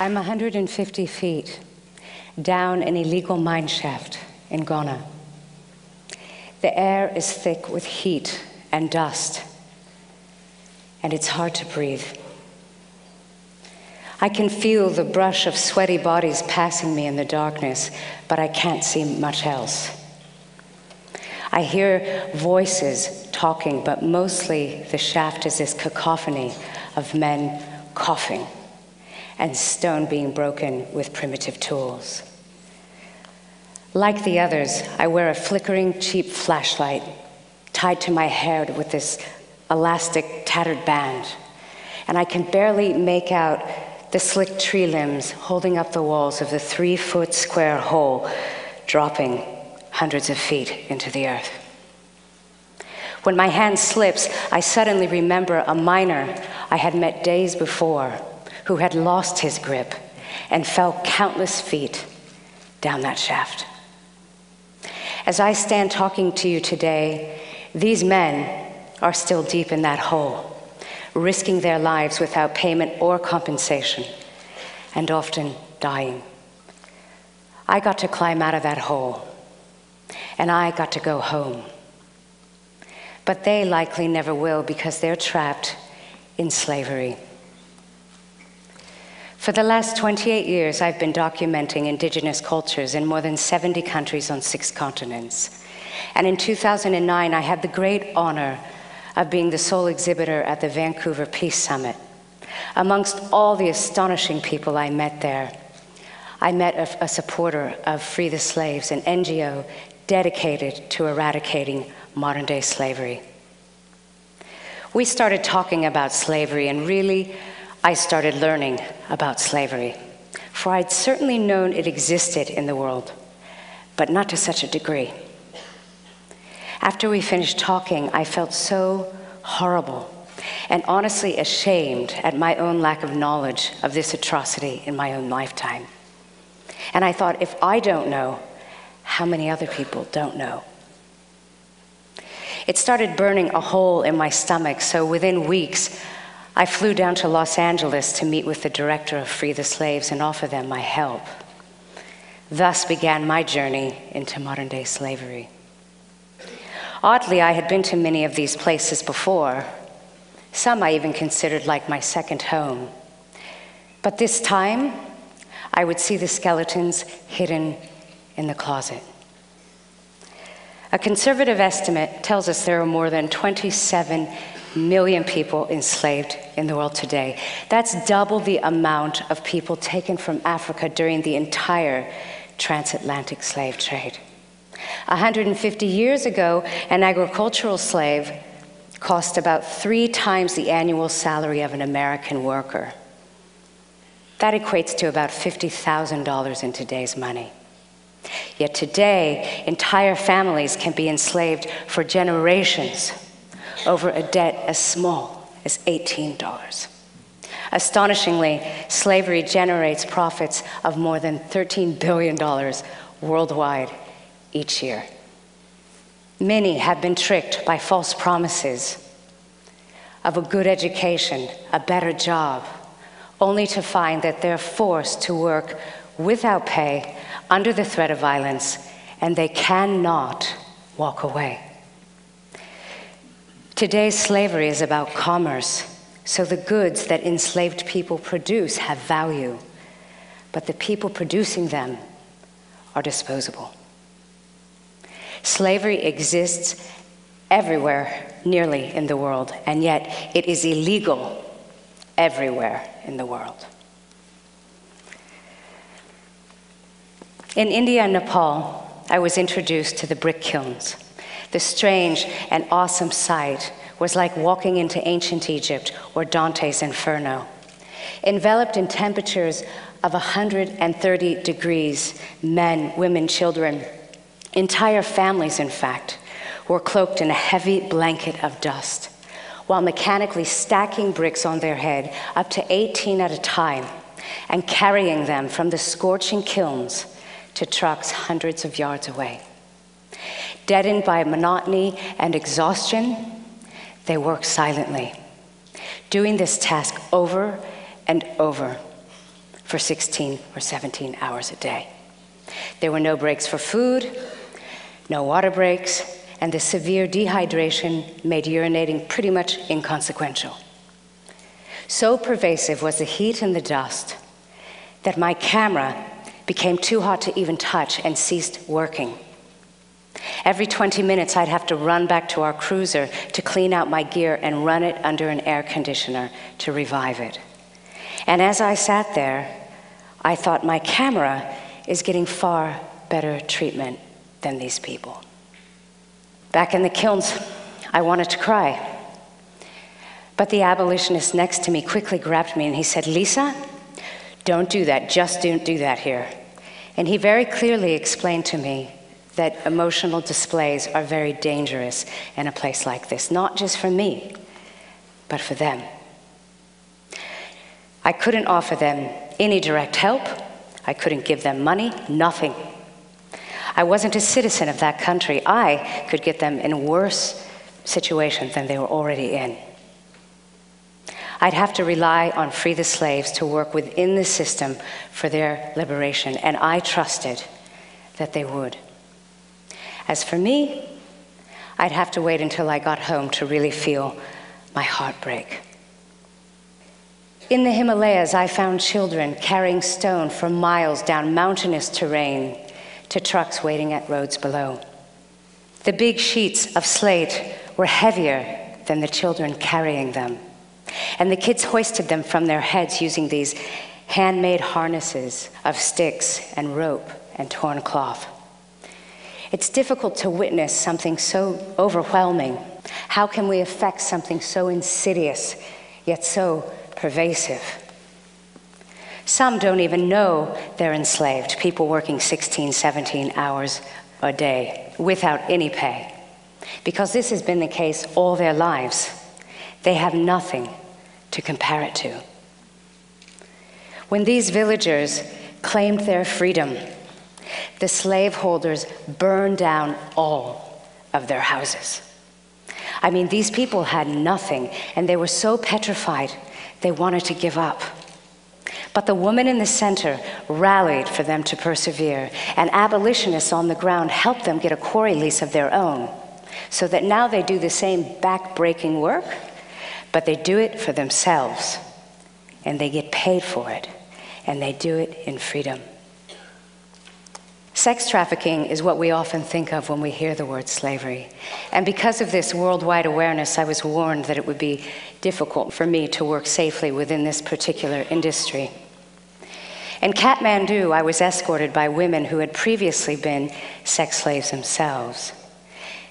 I'm 150 feet down an illegal mine shaft in Ghana. The air is thick with heat and dust, and it's hard to breathe. I can feel the brush of sweaty bodies passing me in the darkness, but I can't see much else. I hear voices talking, but mostly the shaft is this cacophony of men coughing and stone being broken with primitive tools. Like the others, I wear a flickering, cheap flashlight tied to my hair with this elastic, tattered band, and I can barely make out the slick tree limbs holding up the walls of the 3-foot square hole, dropping hundreds of feet into the earth. When my hand slips, I suddenly remember a miner I had met days before who had lost his grip and fell countless feet down that shaft. As I stand talking to you today, these men are still deep in that hole, risking their lives without payment or compensation, and often dying. I got to climb out of that hole, and I got to go home. But they likely never will because they're trapped in slavery. For the last 28 years, I've been documenting indigenous cultures in more than 70 countries on 6 continents. And in 2009, I had the great honor of being the sole exhibitor at the Vancouver Peace Summit. Amongst all the astonishing people I met there, I met a supporter of Free the Slaves, an NGO dedicated to eradicating modern-day slavery. We started talking about slavery, and really, I started learning about slavery, for I'd certainly known it existed in the world, but not to such a degree. After we finished talking, I felt so horrible and honestly ashamed at my own lack of knowledge of this atrocity in my own lifetime. And I thought, if I don't know, how many other people don't know? It started burning a hole in my stomach, so within weeks, I flew down to Los Angeles to meet with the director of Free the Slaves and offer them my help. Thus began my journey into modern-day slavery. Oddly, I had been to many of these places before. Some I even considered like my second home. But this time, I would see the skeletons hidden in the closet. A conservative estimate tells us there are more than 27 million people enslaved in the world today. That's double the amount of people taken from Africa during the entire transatlantic slave trade. 150 years ago, an agricultural slave cost about 3 times the annual salary of an American worker. That equates to about $50,000 in today's money. Yet today, entire families can be enslaved for generations over a debt as small as $18. Astonishingly, slavery generates profits of more than $13 billion worldwide each year. Many have been tricked by false promises of a good education, a better job, only to find that they're forced to work without pay, under the threat of violence, and they cannot walk away. Today's slavery is about commerce, so the goods that enslaved people produce have value, but the people producing them are disposable. Slavery exists everywhere, nearly, in the world, and yet it is illegal everywhere in the world. In India and Nepal, I was introduced to the brick kilns. The strange and awesome sight was like walking into ancient Egypt or Dante's Inferno. Enveloped in temperatures of 130 degrees, men, women, children, entire families, in fact, were cloaked in a heavy blanket of dust, while mechanically stacking bricks on their head, up to 18 at a time, and carrying them from the scorching kilns to trucks hundreds of yards away. Deadened by monotony and exhaustion, they worked silently, doing this task over and over for 16 or 17 hours a day. There were no breaks for food, no water breaks, and the severe dehydration made urinating pretty much inconsequential. So pervasive was the heat and the dust that my camera became too hot to even touch and ceased working. Every 20 minutes, I'd have to run back to our cruiser to clean out my gear and run it under an air conditioner to revive it. And as I sat there, I thought, my camera is getting far better treatment than these people. Back in the kilns, I wanted to cry. But the abolitionist next to me quickly grabbed me and he said, "Lisa, don't do that. Just don't do that here." And he very clearly explained to me that emotional displays are very dangerous in a place like this, not just for me, but for them. I couldn't offer them any direct help. I couldn't give them money, nothing. I wasn't a citizen of that country. I could get them in a worse situation than they were already in. I'd have to rely on Free the Slaves to work within the system for their liberation, and I trusted that they would. As for me, I'd have to wait until I got home to really feel my heart break. In the Himalayas, I found children carrying stone for miles down mountainous terrain to trucks waiting at roads below. The big sheets of slate were heavier than the children carrying them, and the kids hoisted them from their heads using these handmade harnesses of sticks and rope and torn cloth. It's difficult to witness something so overwhelming. How can we affect something so insidious, yet so pervasive? Some don't even know they're enslaved, people working 16, 17 hours a day without any pay. Because this has been the case all their lives. They have nothing to compare it to. When these villagers claimed their freedom, the slaveholders burned down all of their houses. I mean, these people had nothing, and they were so petrified they wanted to give up. But the woman in the center rallied for them to persevere, and abolitionists on the ground helped them get a quarry lease of their own, so that now they do the same back-breaking work, but they do it for themselves, and they get paid for it, and they do it in freedom. Sex trafficking is what we often think of when we hear the word slavery. And because of this worldwide awareness, I was warned that it would be difficult for me to work safely within this particular industry. In Kathmandu, I was escorted by women who had previously been sex slaves themselves.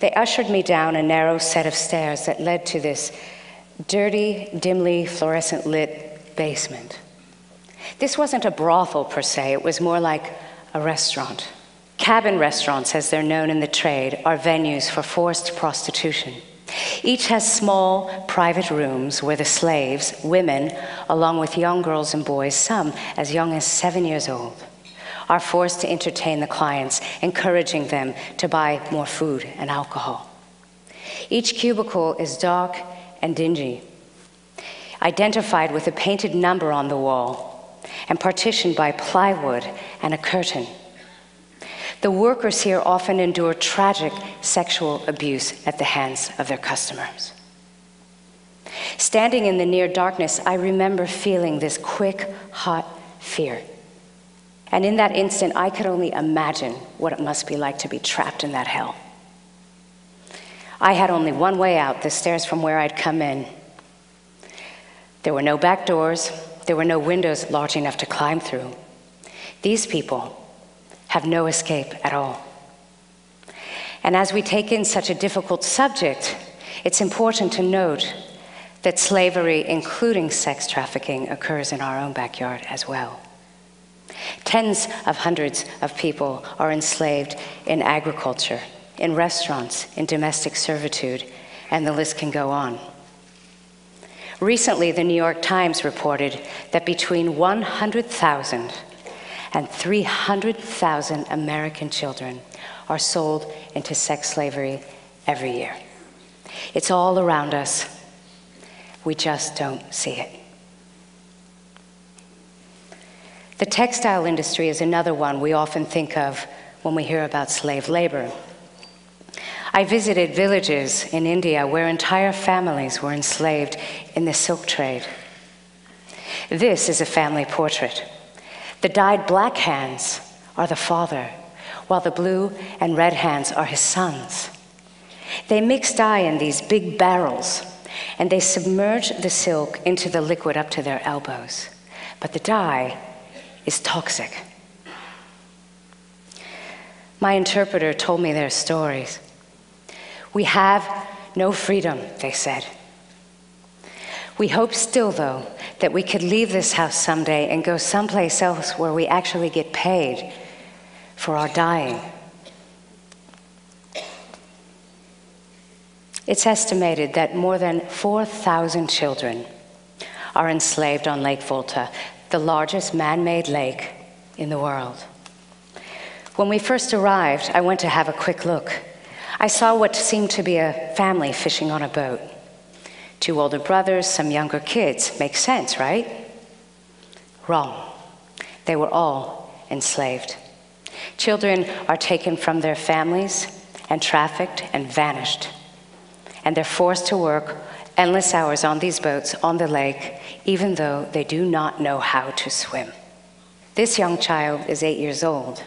They ushered me down a narrow set of stairs that led to this dirty, dimly fluorescent lit basement. This wasn't a brothel per se, it was more like a restaurant. Cabin restaurants, as they're known in the trade, are venues for forced prostitution. Each has small, private rooms where the slaves, women, along with young girls and boys, some as young as 7 years old, are forced to entertain the clients, encouraging them to buy more food and alcohol. Each cubicle is dark and dingy, identified with a painted number on the wall, and partitioned by plywood and a curtain. The workers here often endure tragic sexual abuse at the hands of their customers. Standing in the near darkness, I remember feeling this quick, hot fear. And in that instant, I could only imagine what it must be like to be trapped in that hell. I had only one way out, the stairs from where I'd come in. There were no back doors. There were no windows large enough to climb through. These people have no escape at all. And as we take in such a difficult subject, it's important to note that slavery, including sex trafficking, occurs in our own backyard as well. Tens of hundreds of people are enslaved in agriculture, in restaurants, in domestic servitude, and the list can go on. Recently, the New York Times reported that between 100,000 and 300,000 American children are sold into sex slavery every year. It's all around us. We just don't see it. The textile industry is another one we often think of when we hear about slave labor. I visited villages in India where entire families were enslaved in the silk trade. This is a family portrait. The dyed black hands are the father, while the blue and red hands are his sons. They mix dye in these big barrels, and they submerge the silk into the liquid up to their elbows. But the dye is toxic. My interpreter told me their stories. We have no freedom, they said. We hope still, though, that we could leave this house someday and go someplace else where we actually get paid for our dying. It's estimated that more than 4,000 children are enslaved on Lake Volta, the largest man-made lake in the world. When we first arrived, I went to have a quick look. I saw what seemed to be a family fishing on a boat. 2 older brothers, some younger kids. Makes sense, right? Wrong. They were all enslaved. Children are taken from their families and trafficked and vanished. And they're forced to work endless hours on these boats on the lake, even though they do not know how to swim. This young child is 8 years old.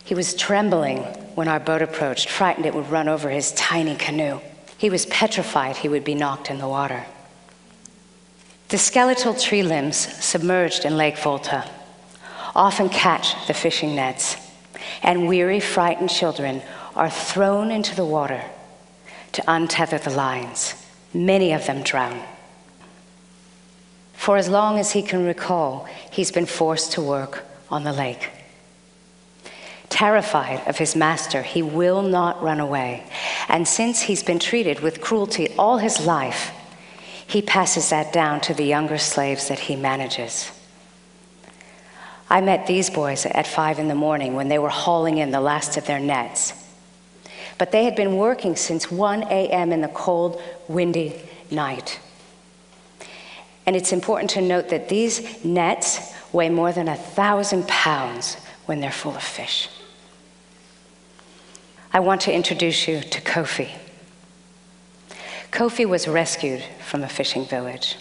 He was trembling when our boat approached, frightened it would run over his tiny canoe. He was petrified he would be knocked in the water. The skeletal tree limbs submerged in Lake Volta often catch the fishing nets, and weary, frightened children are thrown into the water to untether the lines. Many of them drown. For as long as he can recall, he's been forced to work on the lake. Terrified of his master, he will not run away. And since he's been treated with cruelty all his life, he passes that down to the younger slaves that he manages. I met these boys at 5 a.m. when they were hauling in the last of their nets. But they had been working since 1 a.m. in the cold, windy night. And it's important to note that these nets weigh more than 1,000 pounds when they're full of fish. I want to introduce you to Kofi. Kofi was rescued from a fishing village.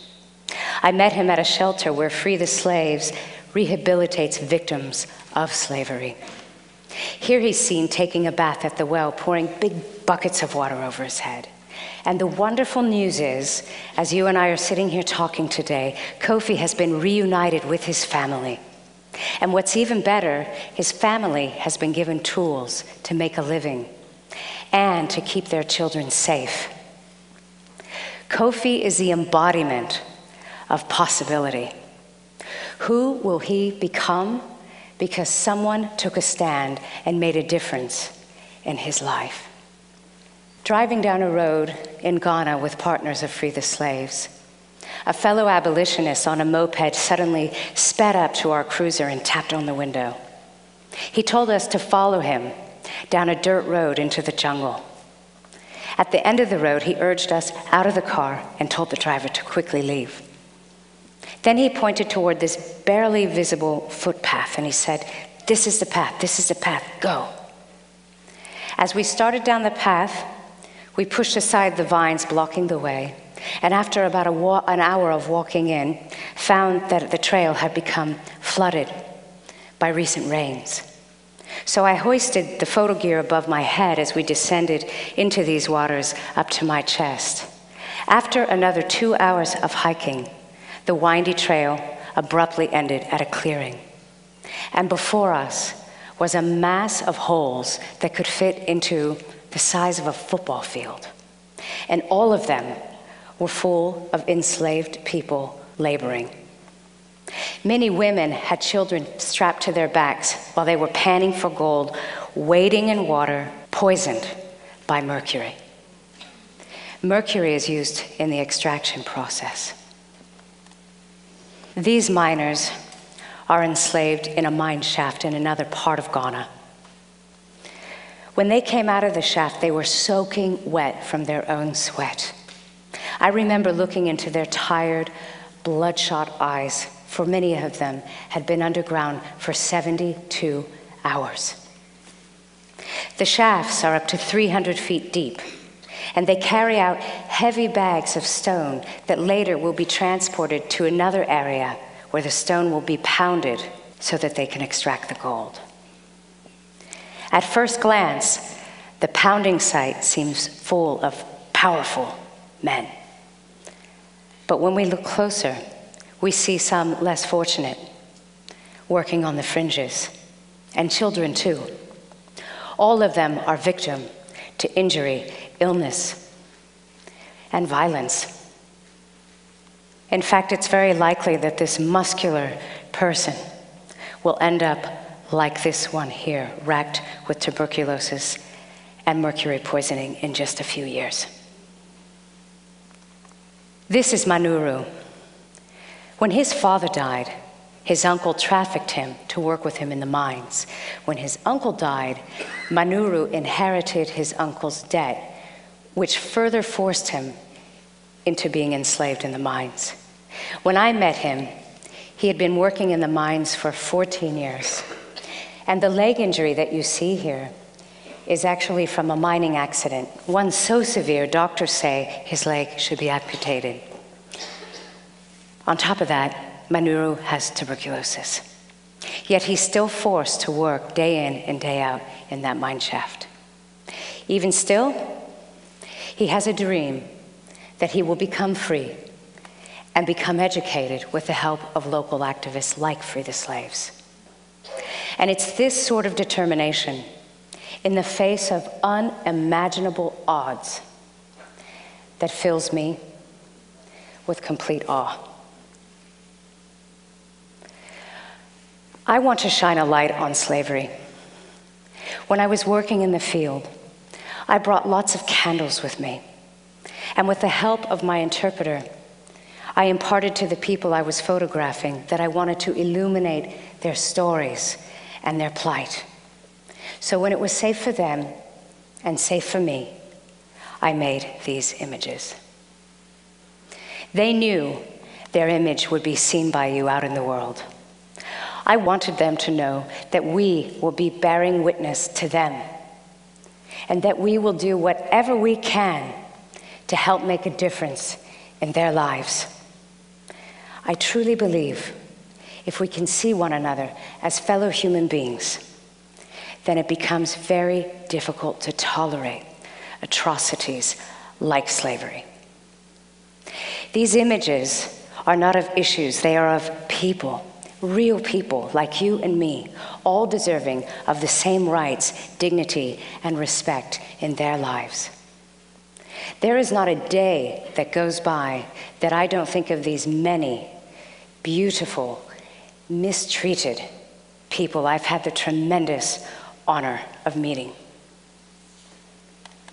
I met him at a shelter where Free the Slaves rehabilitates victims of slavery. Here he's seen taking a bath at the well, pouring big buckets of water over his head. And the wonderful news is, as you and I are sitting here talking today, Kofi has been reunited with his family. And what's even better, his family has been given tools to make a living and to keep their children safe. Kofi is the embodiment of possibility. Who will he become? Because someone took a stand and made a difference in his life. Driving down a road in Ghana with partners of Free the Slaves, a fellow abolitionist on a moped suddenly sped up to our cruiser and tapped on the window. He told us to follow him down a dirt road into the jungle. At the end of the road, he urged us out of the car and told the driver to quickly leave. Then he pointed toward this barely visible footpath and he said, "This is the path, go." As we started down the path, we pushed aside the vines blocking the way, and after about an hour of walking in, found that the trail had become flooded by recent rains. So I hoisted the photo gear above my head as we descended into these waters up to my chest. After another 2 hours of hiking, the windy trail abruptly ended at a clearing. And before us was a mass of holes that could fit into the size of a football field. And all of them were full of enslaved people laboring. Many women had children strapped to their backs while they were panning for gold, wading in water poisoned by mercury. Mercury is used in the extraction process. These miners are enslaved in a mine shaft in another part of Ghana. When they came out of the shaft, they were soaking wet from their own sweat. I remember looking into their tired, bloodshot eyes for many of them, had been underground for 72 hours. The shafts are up to 300 feet deep, and they carry out heavy bags of stone that later will be transported to another area where the stone will be pounded so that they can extract the gold. At first glance, the pounding site seems full of powerful men. But when we look closer, we see some less fortunate, working on the fringes, and children too. All of them are victim to injury, illness, and violence. In fact, it's very likely that this muscular person will end up like this one here, racked with tuberculosis and mercury poisoning in just a few years. This is Manuru. When his father died, his uncle trafficked him to work with him in the mines. When his uncle died, Manuru inherited his uncle's debt, which further forced him into being enslaved in the mines. When I met him, he had been working in the mines for 14 years. And the leg injury that you see here is actually from a mining accident, one so severe, doctors say his leg should be amputated. On top of that, Manuru has tuberculosis. Yet he's still forced to work day in and day out in that mine shaft. Even still, he has a dream that he will become free and become educated with the help of local activists like Free the Slaves. And it's this sort of determination, in the face of unimaginable odds, that fills me with complete awe. I want to shine a light on slavery. When I was working in the field, I brought lots of candles with me. And with the help of my interpreter, I imparted to the people I was photographing that I wanted to illuminate their stories and their plight. So when it was safe for them and safe for me, I made these images. They knew their image would be seen by you out in the world. I wanted them to know that we will be bearing witness to them, and that we will do whatever we can to help make a difference in their lives. I truly believe if we can see one another as fellow human beings, then it becomes very difficult to tolerate atrocities like slavery. These images are not of issues, they are of people, real people like you and me, all deserving of the same rights, dignity, and respect in their lives. There is not a day that goes by that I don't think of these many beautiful, mistreated people I've had the tremendous honor of meeting.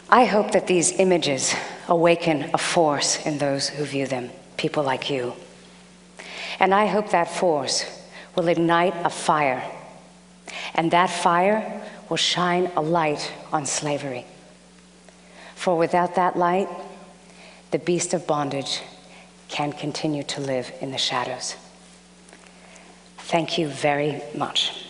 I hope that these images awaken a force in those who view them, people like you. And I hope that force will ignite a fire, and that fire will shine a light on slavery. For without that light, the beast of bondage can continue to live in the shadows. Thank you very much.